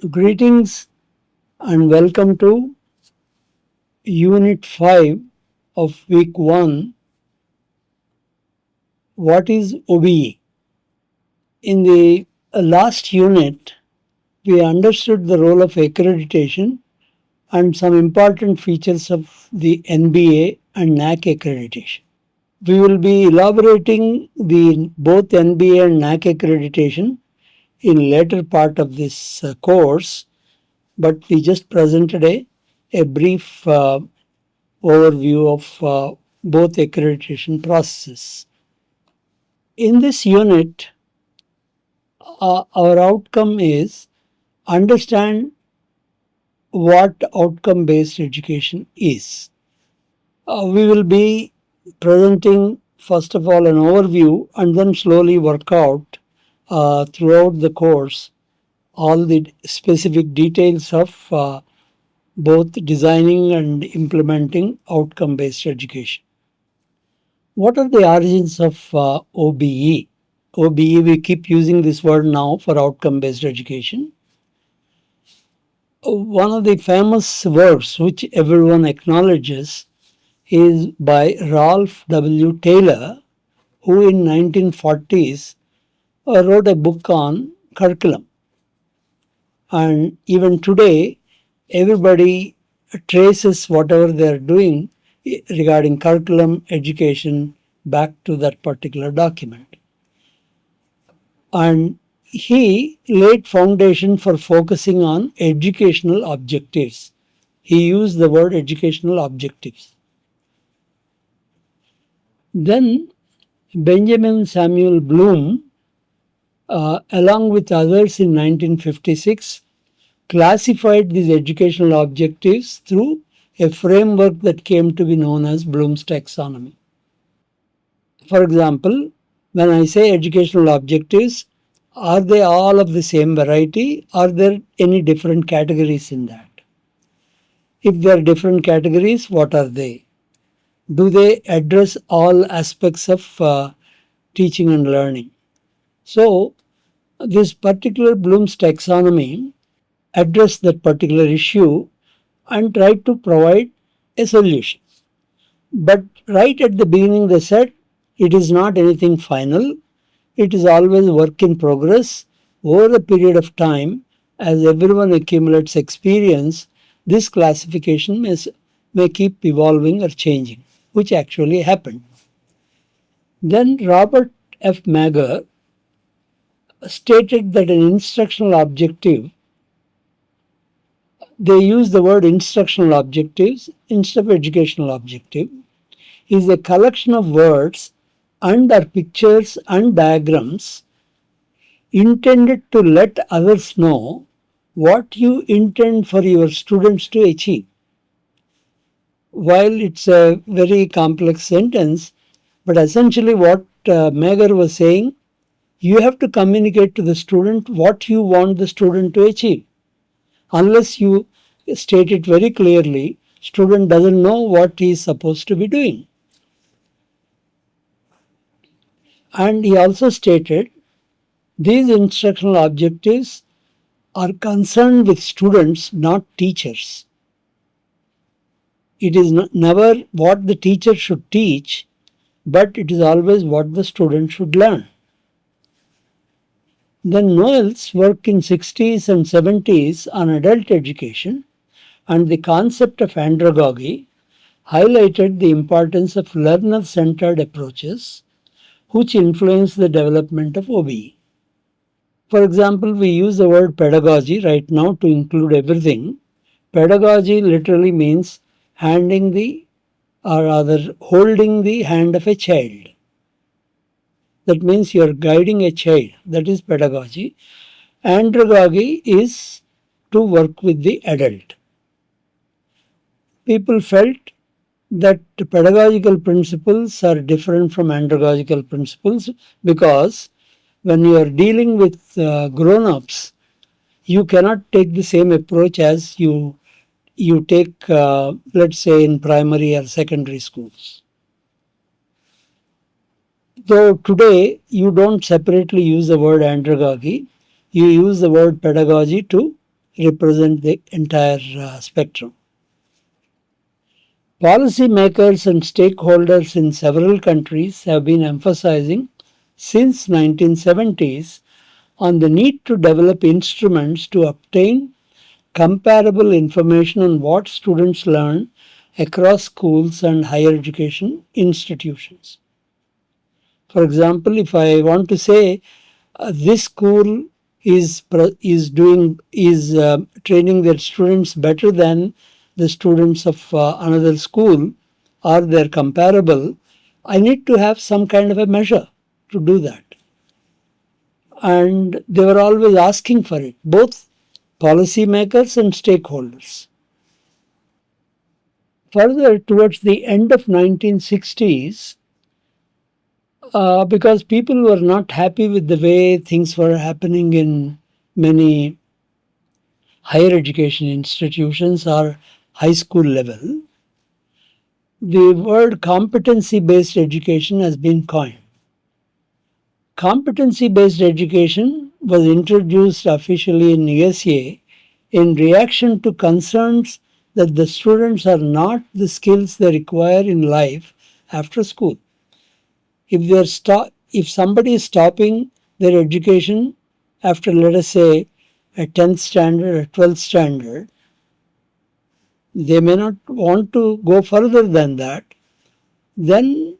Greetings and welcome to Unit 5 of Week 1. What is OBE? In the last unit, we understood the role of accreditation and some important features of the NBA and NAC accreditation. We will be elaborating both NBA and NAC accreditation in later part of this course, but we just presented a brief overview of both accreditation processes. In this unit, our outcome is understand what outcome based education is. We will be presenting first of all an overview and then slowly work out throughout the course all the specific details of both designing and implementing outcome based education. What are the origins of OBE? OBE, we keep using this word now for outcome based education. One of the famous works which everyone acknowledges is by Ralph W. Taylor, who in 1940s wrote a book on curriculum. And even today, everybody traces whatever they are doing regarding curriculum education back to that particular document. And he laid foundation for focusing on educational objectives. He used the word educational objectives. Then Benjamin Samuel Bloom, along with others in 1956, classified these educational objectives through a framework that came to be known as Bloom's taxonomy. For example, when I say educational objectives, are they all of the same variety? Are there any different categories in that? If there are different categories, what are they? Do they address all aspects of teaching and learning? So, this particular Bloom's taxonomy addressed that particular issue and tried to provide a solution. But right at the beginning, they said it is not anything final. It is always work in progress. Over a period of time, as everyone accumulates experience, this classification may keep evolving or changing, which actually happened. Then Robert F. Mager stated that an instructional objective, they use the word instructional objectives instead of educational objective, is a collection of words and or pictures and diagrams intended to let others know what you intend for your students to achieve. While it's a very complex sentence, but essentially what Mager was saying, you have to communicate to the student what you want the student to achieve. Unless you state it very clearly, student doesn't know what he is supposed to be doing. And he also stated these instructional objectives are concerned with students, not teachers. It is never what the teacher should teach, but it is always what the student should learn. Then Noel's work in 60s and 70s on adult education and the concept of andragogy highlighted the importance of learner-centered approaches which influence the development of OBE. For example, we use the word pedagogy right now to include everything. Pedagogy literally means holding the hand of a child. That means you are guiding a child. That is pedagogy. Andragogy is to work with the adult. People felt that pedagogical principles are different from andragogical principles because when you are dealing with grown-ups, you cannot take the same approach as you take, let's say, in primary or secondary schools. Though today you don't separately use the word andragogy, you use the word pedagogy to represent the entire spectrum. Policymakers and stakeholders in several countries have been emphasizing since 1970s on the need to develop instruments to obtain comparable information on what students learn across schools and higher education institutions. For example, if I want to say this school is training their students better than the students of another school, or they're comparable, I need to have some kind of a measure to do that. And they were always asking for it, both policymakers and stakeholders. Further, towards the end of 1960s, because people were not happy with the way things were happening in many higher education institutions or high school level, the word competency-based education has been coined. Competency-based education was introduced officially in USA in reaction to concerns that the students are not the skills they require in life after school. If somebody is stopping their education after, let us say, a 10th standard or 12th standard, they may not want to go further than that, then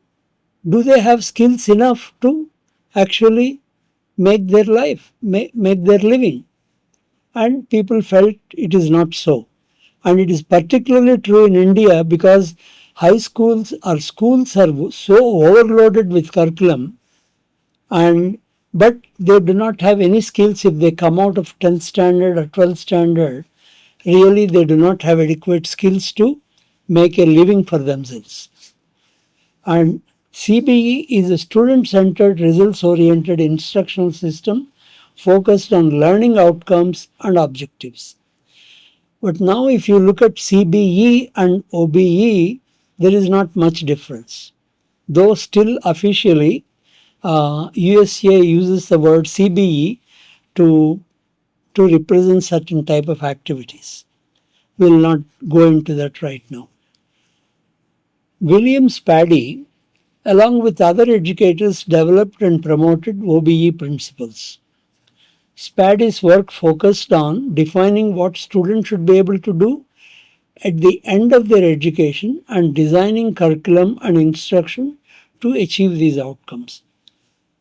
do they have skills enough to actually make their life, make their living? And people felt it is not so. And it is particularly true in India because high schools or schools are so overloaded with curriculum, but they do not have any skills if they come out of 10th standard or 12th standard. Really, they do not have adequate skills to make a living for themselves. And CBE is a student-centered, results-oriented instructional system focused on learning outcomes and objectives. But now if you look at CBE and OBE, there is not much difference. Though still officially, USA uses the word CBE to represent certain type of activities. We will not go into that right now. William Spady, along with other educators, developed and promoted OBE principles. Spady's work focused on defining what students should be able to do at the end of their education and designing curriculum and instruction to achieve these outcomes.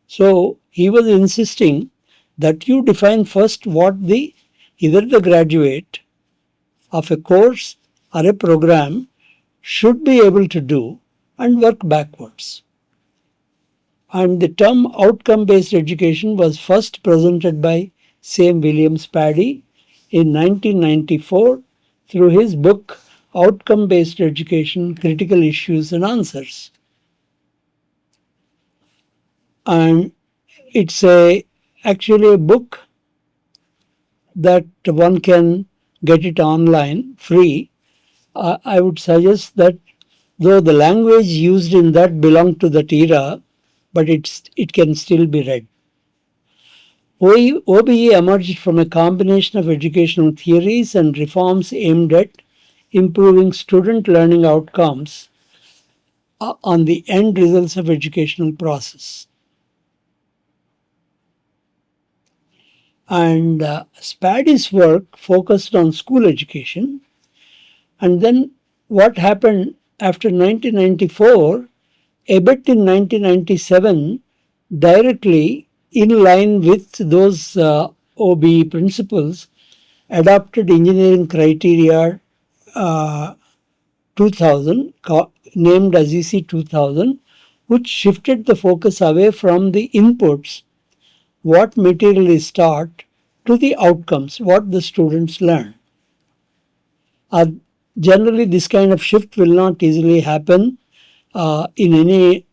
So he was insisting that you define first what either the graduate of a course or a program should be able to do and work backwards. And the term outcome-based education was first presented by same William Spady in 1994 through his book Outcome-Based Education, Critical Issues and Answers. And it's actually a book that one can get it online free. I would suggest that though the language used in that belonged to that era, but it can still be read. OBE emerged from a combination of educational theories and reforms aimed at improving student learning outcomes on the end results of educational process. And Spady's work focused on school education. And then what happened after 1994, a bit in 1997, directly in line with those OBE principles, adopted engineering criteria 2000, named as EC 2000, which shifted the focus away from the inputs, what material is taught, to the outcomes, what the students learn. Generally, this kind of shift will not easily happen in any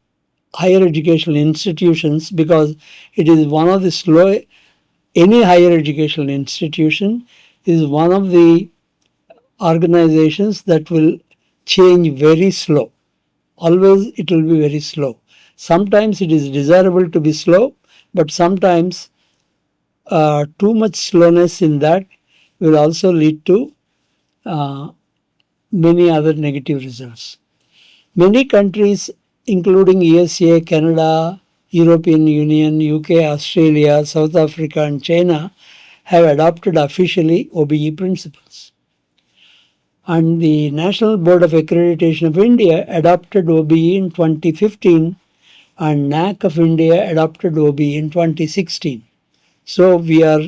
higher educational institutions because it is one of the slow, any higher educational institution is one of the organizations that will change very slow. Always it will be very slow. Sometimes it is desirable to be slow, but sometimes too much slowness in that will also lead to uh, many other negative results. Many countries, including USA, Canada, European Union, UK, Australia, South Africa, and China, have adopted officially OBE principles. And the National Board of Accreditation of India adopted OBE in 2015, and NAC of India adopted OBE in 2016. So we are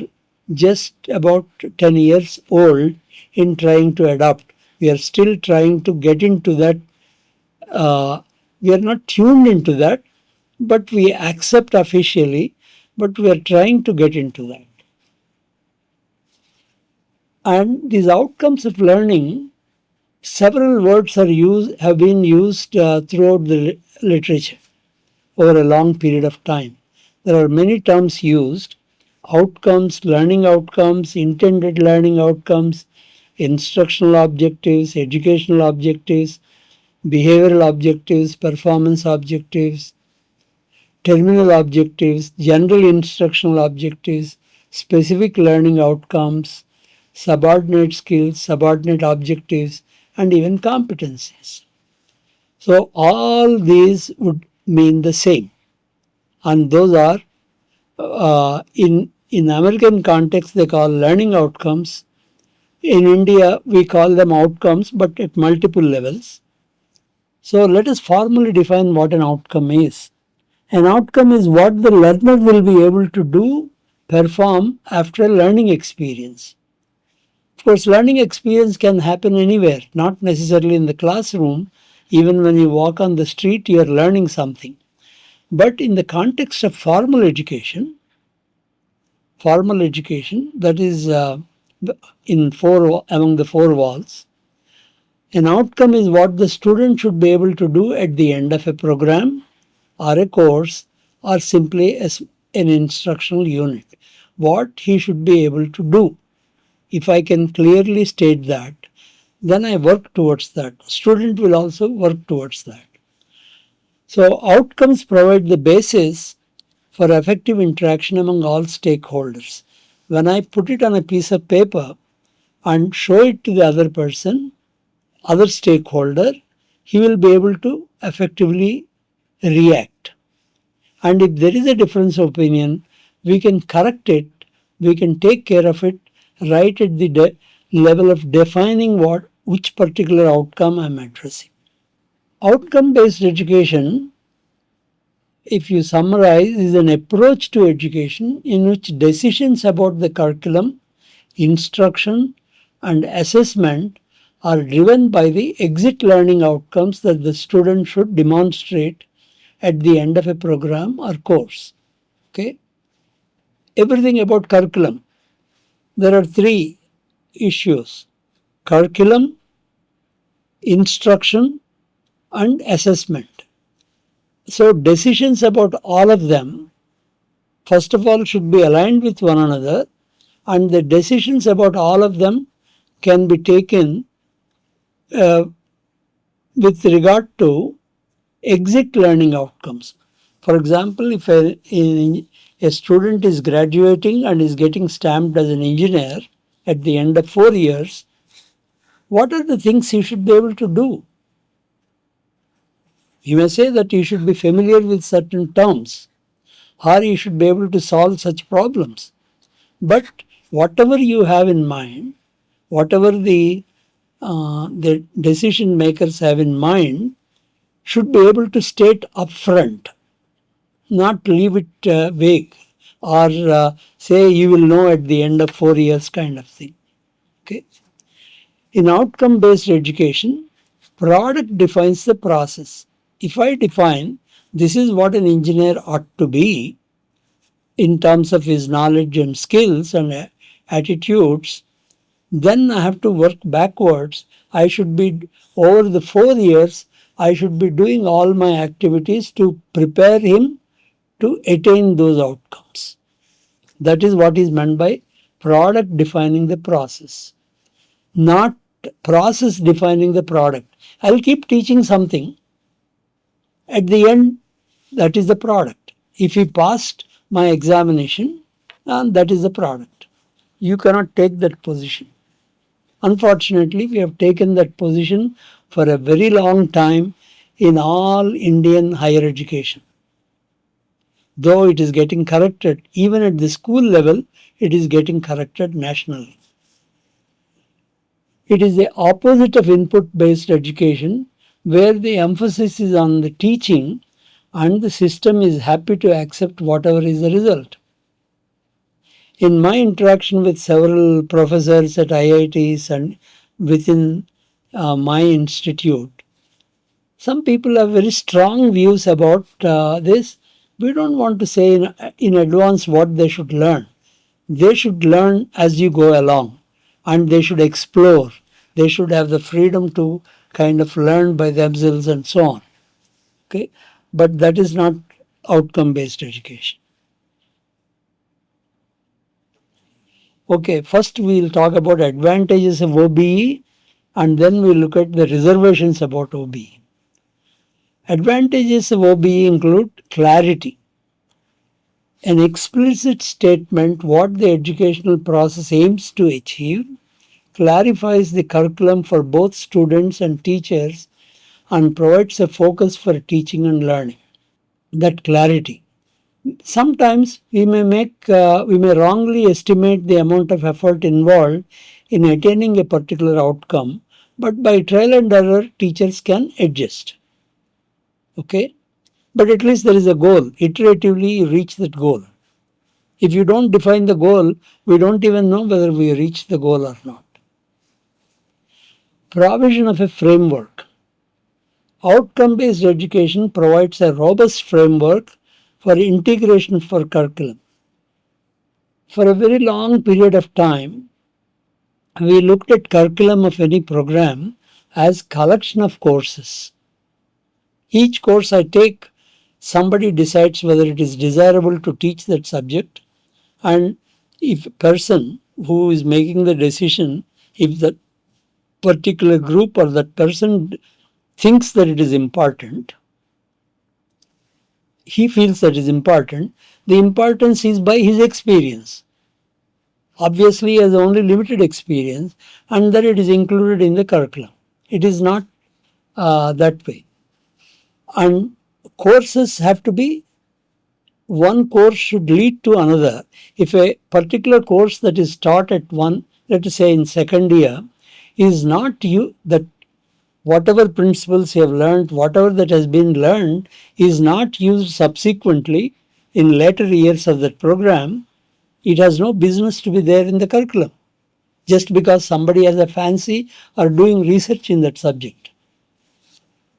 just about 10 years old in trying to adopt. We are still trying to get into that. We are not tuned into that, but we accept officially, but we are trying to get into that. And these outcomes of learning, several words have been used throughout the literature over a long period of time. There are many terms used: outcomes, learning outcomes, intended learning outcomes, instructional objectives, educational objectives, behavioral objectives, performance objectives, terminal objectives, general instructional objectives, specific learning outcomes, subordinate skills, subordinate objectives, and even competencies. So all these would mean the same, and those are in American context they call learning outcomes. In India we call them outcomes, but at multiple levels. So let us formally define what an outcome is. An outcome is what the learner will be able to do, perform after a learning experience. Of course, learning experience can happen anywhere, not necessarily in the classroom. Even when you walk on the street, you are learning something. But in the context of formal education, that is among the four walls, an outcome is what the student should be able to do at the end of a program or a course or simply as an instructional unit. What he should be able to do. If I can clearly state that, then I work towards that. Student will also work towards that. So outcomes provide the basis for effective interaction among all stakeholders. When I put it on a piece of paper and show it to the other person, other stakeholder, he will be able to effectively react. And if there is a difference of opinion, we can correct it, we can take care of it right at the level of defining which particular outcome I am addressing. Outcome-based education, if you summarize, is an approach to education in which decisions about the curriculum, instruction, and assessment are driven by the exit learning outcomes that the student should demonstrate at the end of a program or course. Okay? Everything about curriculum. There are three issues: curriculum, instruction, and assessment. So decisions about all of them, first of all, should be aligned with one another, and the decisions about all of them can be taken with regard to exit learning outcomes. For example, if a student is graduating and is getting stamped as an engineer at the end of 4 years, what are the things he should be able to do? You may say that he should be familiar with certain terms, or he should be able to solve such problems. But whatever you have in mind, whatever the decision makers have in mind, should be able to state upfront, not leave it vague, or say you will know at the end of 4 years kind of thing. Okay? In outcome-based education, product defines the process. If I define this is what an engineer ought to be in terms of his knowledge and skills and attitudes, then I have to work backwards. I should be, over the 4 years, I should be doing all my activities to prepare him to attain those outcomes. That is what is meant by product defining the process, not process defining the product. I will keep teaching something. At the end, that is the product. If he passed my examination, that is the product. You cannot take that position. Unfortunately, we have taken that position for a very long time in all Indian higher education. Though it is getting corrected, even at the school level, it is getting corrected nationally. It is the opposite of input based education, where the emphasis is on the teaching and the system is happy to accept whatever is the result. In my interaction with several professors at IITs and within my institute, some people have very strong views about this. We don't want to say in advance what they should learn. They should learn as you go along and they should explore. They should have the freedom to kind of learn by themselves and so on. Okay? But that is not outcome based education. Okay, first we'll talk about advantages of OBE and then we'll look at the reservations about OBE. Advantages of OBE include clarity. An explicit statement what the educational process aims to achieve, clarifies the curriculum for both students and teachers, and provides a focus for teaching and learning. That clarity. Sometimes we may wrongly estimate the amount of effort involved in attaining a particular outcome, but by trial and error, teachers can adjust. Okay, but at least there is a goal. Iteratively, you reach that goal. If you don't define the goal, we don't even know whether we reach the goal or not. Provision of a framework. Outcome-based education provides a robust framework for integration for curriculum. For a very long period of time, we looked at curriculum of any program as collection of courses. Each course I take, somebody decides whether it is desirable to teach that subject, and if a person who is making the decision, if that particular group or that person thinks that it is important, he feels that it is important, the importance is by his experience. Obviously, he has only limited experience, and that it is included in the curriculum. It is not that way. And courses have to be, one course should lead to another. If a particular course that is taught at one, let us say in second year, is not that whatever principles you have learned, whatever that has been learned is not used subsequently in later years of that program, it has no business to be there in the curriculum just because somebody has a fancy or doing research in that subject.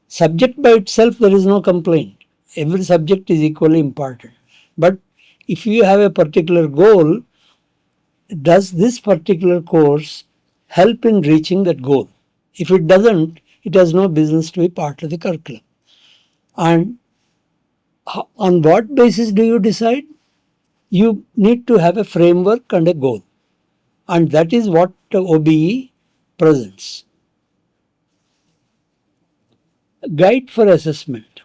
Subject by itself, there is no complaint. Every subject is equally important. But if you have a particular goal, does this particular course help in reaching that goal? If it doesn't, it has no business to be part of the curriculum. And on what basis do you decide? You need to have a framework and a goal. And that is what OBE presents. Guide for assessment.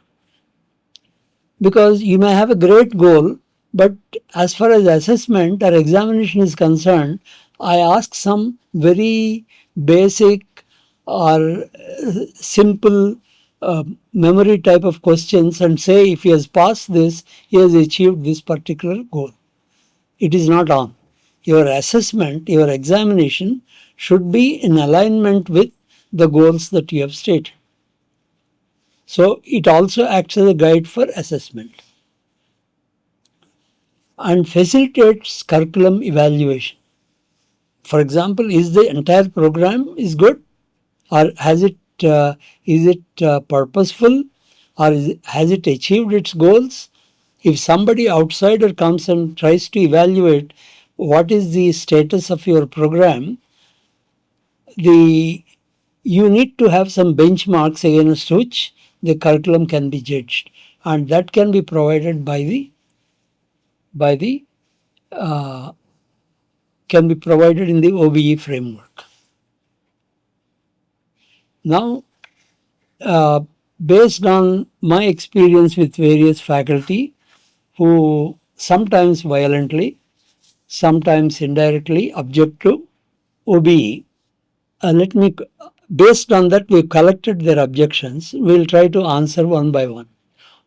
Because you may have a great goal, but as far as assessment or examination is concerned, I ask some very basic or simple memory type of questions and say if he has passed this, he has achieved this particular goal. It is not on. Your assessment, your examination should be in alignment with the goals that you have stated. So it also acts as a guide for assessment and facilitates curriculum evaluation. For example, is the entire program is good, or is it purposeful, or has it achieved its goals? If somebody outsider comes and tries to evaluate what is the status of your program, you need to have some benchmarks against which the curriculum can be judged, and that can be provided can be provided in the OBE framework. Now, based on my experience with various faculty who sometimes violently, sometimes indirectly object to OBE. Based on that, we've collected their objections. We'll try to answer one by one.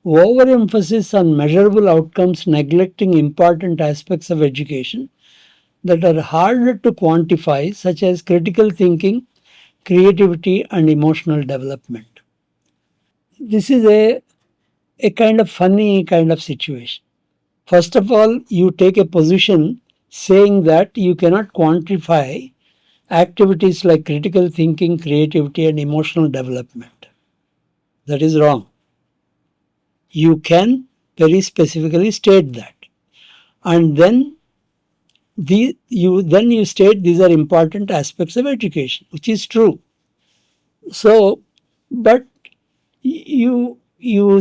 Overemphasis on measurable outcomes, neglecting important aspects of education that are harder to quantify, such as critical thinking, creativity, and emotional development. This is a kind of funny kind of situation. First of all, you take a position saying that you cannot quantify activities like critical thinking, creativity, and emotional development. That is wrong. You can very specifically state that. And then you state these are important aspects of education, which is true. So, but you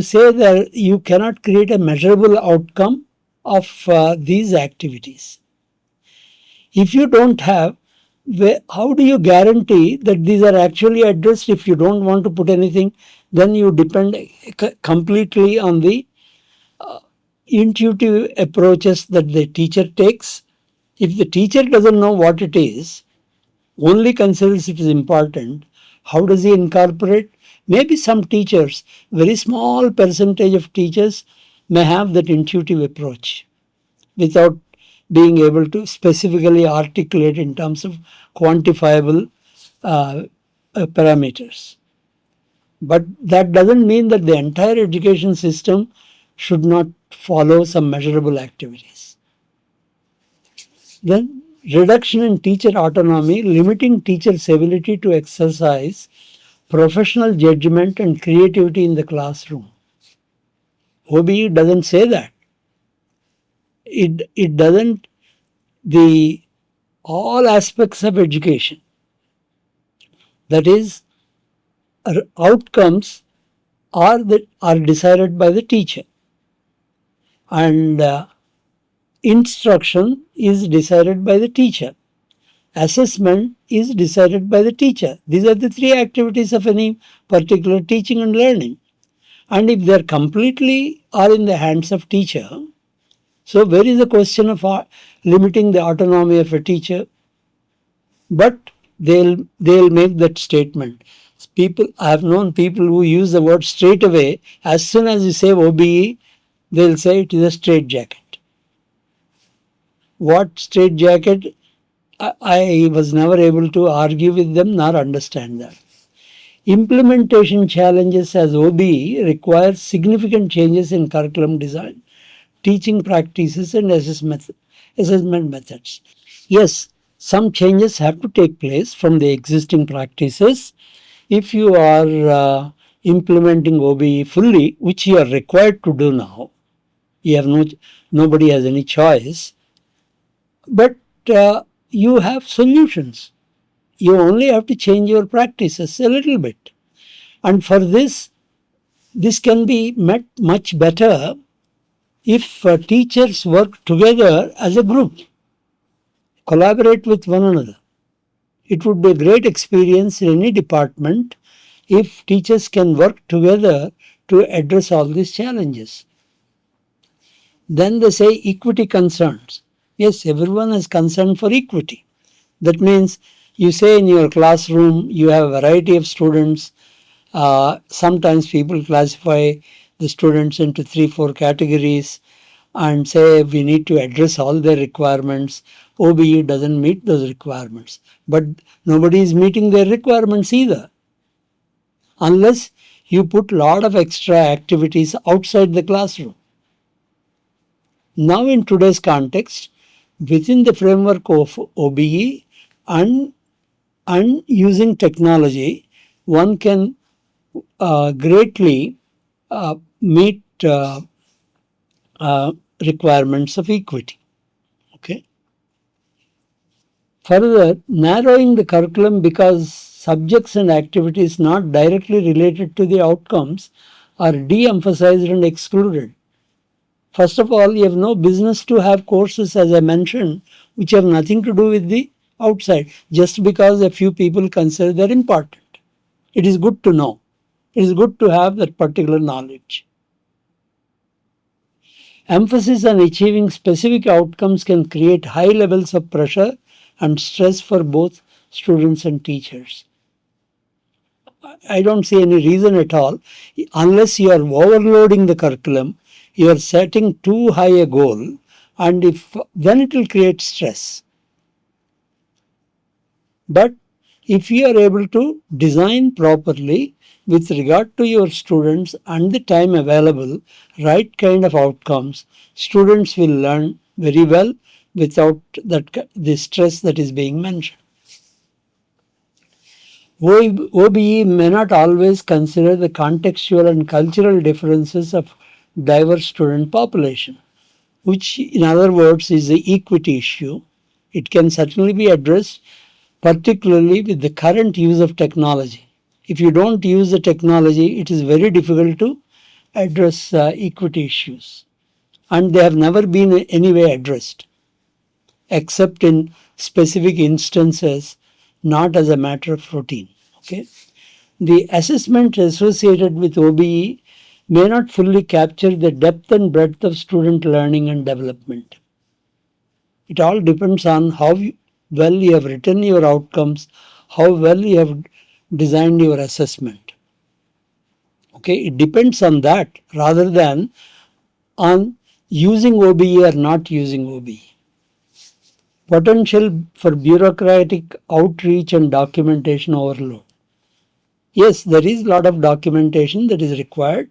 say that you cannot create a measurable outcome of these activities. If you don't have, how do you guarantee that these are actually addressed? If you don't want to put anything, then you depend completely on the intuitive approaches that the teacher takes. If the teacher doesn't know what it is, only considers it is important, how does he incorporate? Maybe some teachers, very small percentage of teachers may have that intuitive approach without being able to specifically articulate in terms of quantifiable parameters. But that doesn't mean that the entire education system should not follow some measurable activities. Then reduction in teacher autonomy, limiting teachers' ability to exercise professional judgment and creativity in the classroom. OBE doesn't say that. It doesn't, the all aspects of education, that is, outcomes are decided by the teacher, and instruction is decided by the teacher. Assessment is decided by the teacher. These are the three activities of any particular teaching and learning. And if they are completely in the hands of teacher, so where is the question of limiting the autonomy of a teacher? But they'll make that statement. I have known people who use the word straight away. As soon as you say OBE, they'll say it is a straitjacket. What straitjacket? I was never able to argue with them nor understand that. Implementation challenges as OBE require significant changes in curriculum design, teaching practices, and assessment methods. Yes, some changes have to take place from the existing practices. If you are implementing OBE fully, which you are required to do now, nobody has any choice, but you have solutions. You only have to change your practices a little bit. And for this can be met much better if teachers work together as a group, collaborate with one another. It would be a great experience in any department if teachers can work together to address all these challenges. Then they say equity concerns. Yes, everyone has concern for equity. That means you say in your classroom you have a variety of students. Sometimes people classify the students into 3-4 categories and say we need to address all their requirements. OBE doesn't meet those requirements. But nobody is meeting their requirements either, unless you put a lot of extra activities outside the classroom. Now in today's context, within the framework of OBE and using technology, one can greatly meet requirements of equity. Okay. Further, narrowing the curriculum because subjects and activities not directly related to the outcomes are de-emphasized and excluded. First of all, you have no business to have courses, as I mentioned, which have nothing to do with the outside, just because a few people consider they're important. It is good to know. It is good to have that particular knowledge. Emphasis on achieving specific outcomes can create high levels of pressure and stress for both students and teachers. I don't see any reason at all. Unless you are overloading the curriculum, you are setting too high a goal, and then it will create stress. But if you are able to design properly with regard to your students and the time available, right kind of outcomes, students will learn very well without the stress that is being mentioned. OBE may not always consider the contextual and cultural differences of diverse student population, which in other words is the equity issue. It can certainly be addressed, particularly with the current use of technology. If you don't use the technology, it is very difficult to address equity issues. And they have never been anyway addressed, except in specific instances, not as a matter of routine. Okay? The assessment associated with OBE may not fully capture the depth and breadth of student learning and development. It all depends on how well you have written your outcomes, how well you have designed your assessment. Okay, it depends on that rather than on using OBE or not using OBE. Potential for bureaucratic outreach and documentation overload. Yes, there is a lot of documentation that is required,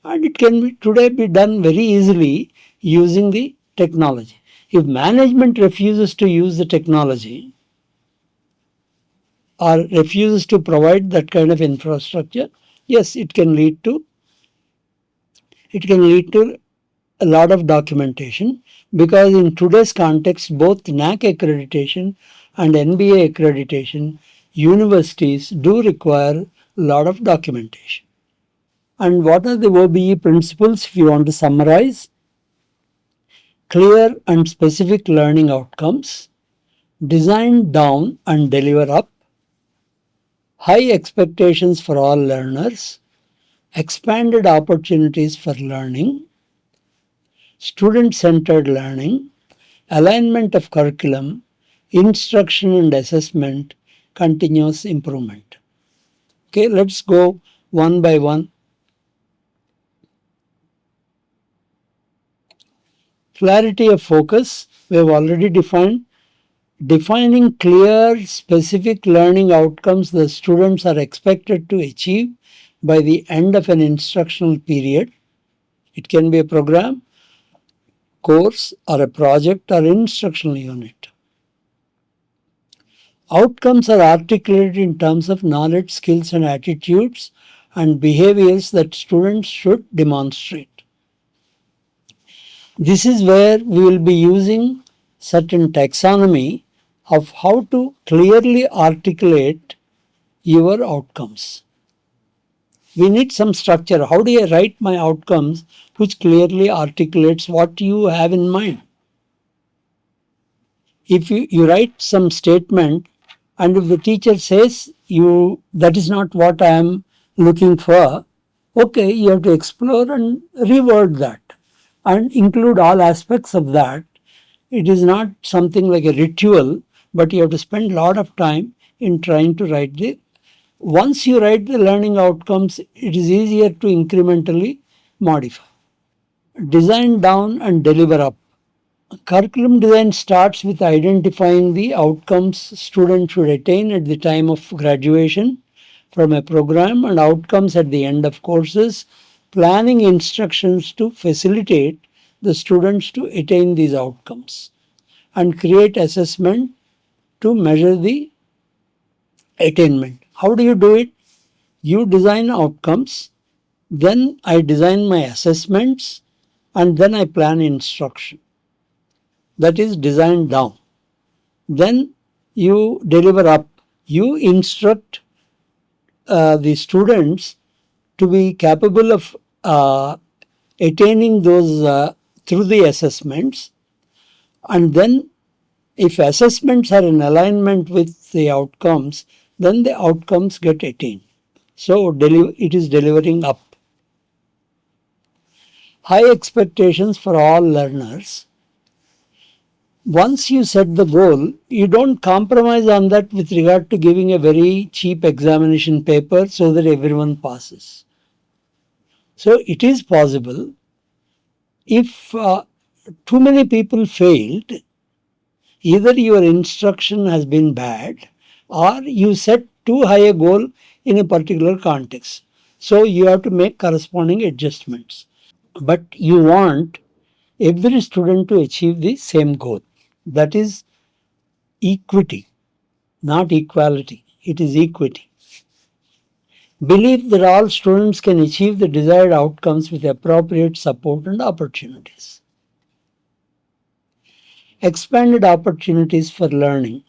and it can today be done very easily using the technology. If management refuses to use the technology or refuses to provide that kind of infrastructure, yes, it can lead to a lot of documentation, because in today's context, both NAC accreditation and NBA accreditation, universities do require a lot of documentation. And what are the OBE principles if you want to summarize? Clear and specific learning outcomes, design down and deliver up, high expectations for all learners, expanded opportunities for learning, student-centered learning, alignment of curriculum, instruction and assessment, continuous improvement. Okay, let's go one by one. Clarity of focus, we have already defined. Defining clear, specific learning outcomes the students are expected to achieve by the end of an instructional period. It can be a program, course, or a project or instructional unit. Outcomes are articulated in terms of knowledge, skills, and attitudes and behaviors that students should demonstrate. This is where we will be using certain taxonomy of how to clearly articulate your outcomes. We need some structure. How do I write my outcomes which clearly articulates what you have in mind? If you write some statement and if the teacher says that is not what I am looking for, okay, you have to explore and reword that and include all aspects of that. It is not something like a ritual, but you have to spend a lot of time in trying to write the. Once you write the learning outcomes, it is easier to incrementally modify. Design down and deliver up. Curriculum design starts with identifying the outcomes students should attain at the time of graduation from a program and outcomes at the end of courses, planning instructions to facilitate the students to attain these outcomes, and create assessment to measure the attainment. How do you do it? You design outcomes, then I design my assessments, and then I plan instruction. That is design down. Then you deliver up. You instruct the students to be capable of attaining those through the assessments, and then if assessments are in alignment with the outcomes, then the outcomes get attained. So it is delivering up. High expectations for all learners. Once you set the goal, you don't compromise on that with regard to giving a very cheap examination paper so that everyone passes. So it is possible. If too many people failed, either your instruction has been bad or you set too high a goal in a particular context. So you have to make corresponding adjustments. But you want every student to achieve the same goal. That is equity, not equality. It is equity. Believe that all students can achieve the desired outcomes with appropriate support and opportunities. Expanded opportunities for learning.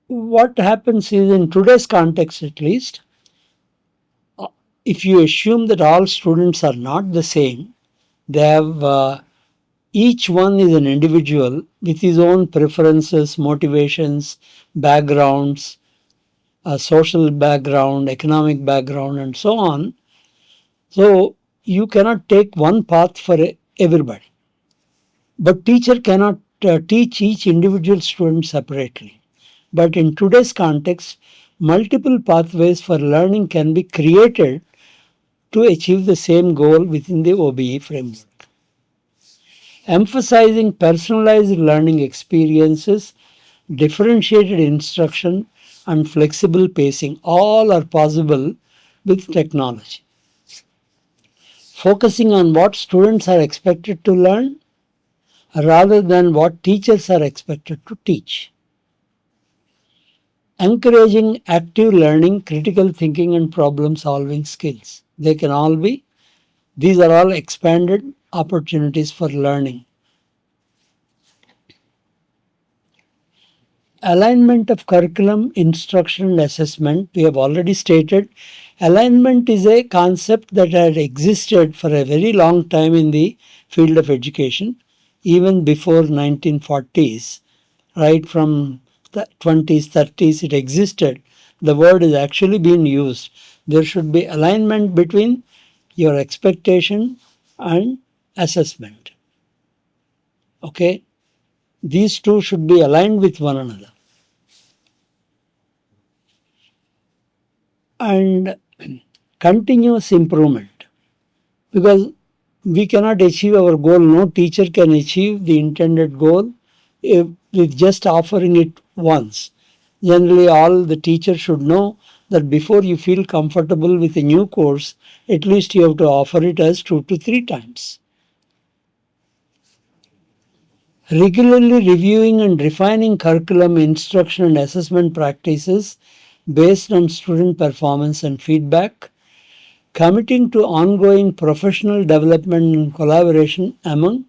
What happens is, in today's context at least, if you assume that all students are not the same, they have each one is an individual with his own preferences, motivations, backgrounds, social background, economic background, and so on. So you cannot take one path for everybody. But teacher cannot teach each individual student separately. But in today's context, multiple pathways for learning can be created to achieve the same goal within the OBE framework. Emphasizing personalized learning experiences, differentiated instruction, and flexible pacing all are possible with technology. Focusing on what students are expected to learn rather than what teachers are expected to teach. Encouraging active learning, critical thinking, and problem solving skills. They can all be, these are all expanded opportunities for learning. Alignment of curriculum, instruction, and assessment. We have already stated alignment is a concept that had existed for a very long time in the field of education, even before 1940s, right from the 20s, 30s it existed. The word is actually being used. There should be alignment between your expectation and assessment. Okay? These two should be aligned with one another. And continuous improvement, because we cannot achieve our goal, no teacher can achieve the intended goal with just offering it once. Generally, all the teacher should know that before you feel comfortable with a new course, at least you have to offer it as 2 to 3 times. Regularly reviewing and refining curriculum, instruction, and assessment practices based on student performance and feedback, committing to ongoing professional development and collaboration among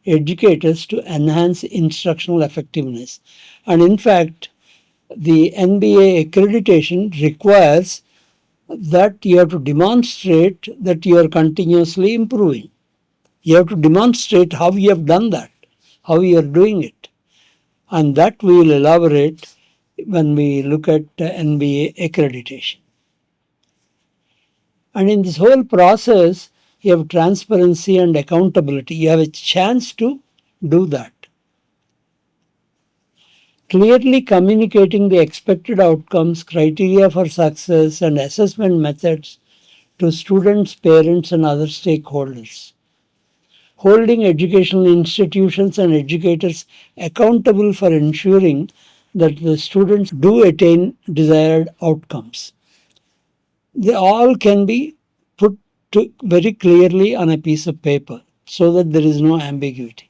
educators to enhance instructional effectiveness. And in fact, the NBA accreditation requires that you have to demonstrate that you are continuously improving. You have to demonstrate how you have done that, how you are doing it. And that we will elaborate when we look at NBA accreditation. And in this whole process, you have transparency and accountability. You have a chance to do that. Clearly communicating the expected outcomes, criteria for success, and assessment methods to students, parents, and other stakeholders. Holding educational institutions and educators accountable for ensuring that the students do attain desired outcomes. They all can be put very clearly on a piece of paper so that there is no ambiguity.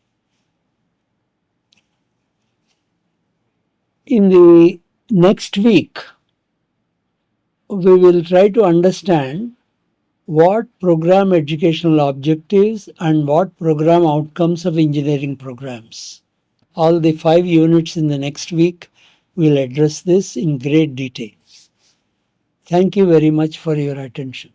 In the next week, we will try to understand what program educational objectives and what program outcomes of engineering programs. All the 5 units in the next week will address this in great detail. Thank you very much for your attention.